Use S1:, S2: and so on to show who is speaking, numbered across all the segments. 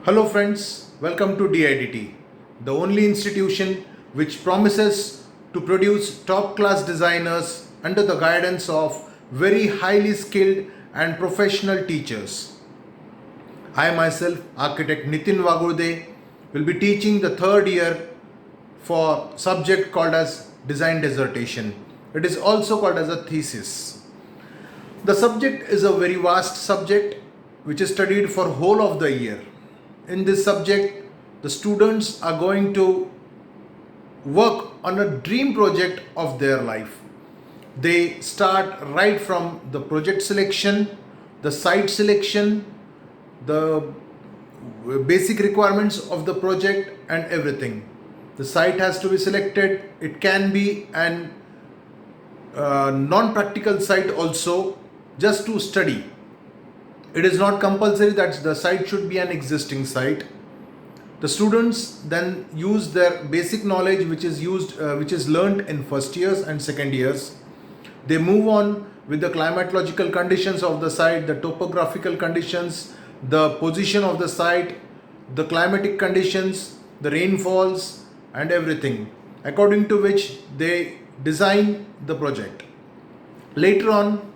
S1: Hello friends, welcome to DIDT, the only institution which promises to produce top-class designers under the guidance of very highly skilled and professional teachers. I myself, architect Nitin Waghulde, will be teaching the third year for subject called as design dissertation. It is also called as a thesis. The subject is a very vast subject which is studied for whole of the year. In this subject, the students are going to work on a dream project of their life. They start right from the project selection, the site selection, the basic requirements of the project and everything. The site has to be selected. It can be an non-practical site also, just to study. It is not compulsory that the site should be an existing site. The students then use their basic knowledge which is learned in first years and second years. They move on with the climatological conditions of the site, the topographical conditions, the position of the site, the climatic conditions, the rainfalls and everything, according to which they design the project. Later on,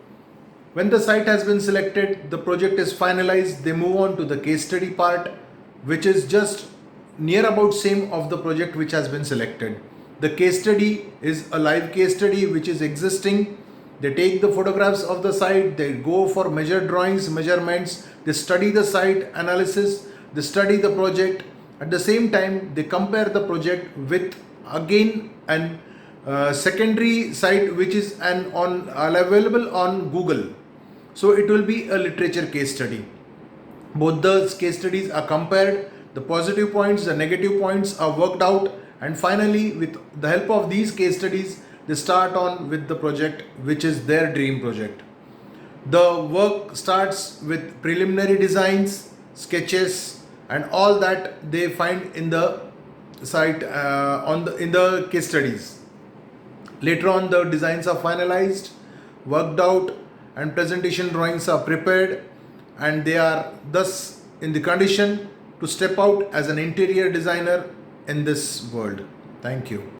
S1: when the site has been selected, the project is finalized, they move on to the case study part, which is just near about same of the project which has been selected. The case study is a live case study which is existing. They take the photographs of the site, they go for measured drawings, measurements, they study the site analysis, they study the project. At the same time, they compare the project with again an secondary site which is available on Google. So it will be a literature case study. Both the case studies are compared, the positive points, the negative points are worked out, and finally with the help of these case studies, they start on with the project which is their dream project. The work starts with preliminary designs, sketches and all that they find in the site in the case studies. Later on, the designs are finalized, worked out, and presentation drawings are prepared, and they are thus in the condition to step out as an interior designer in this world. Thank you.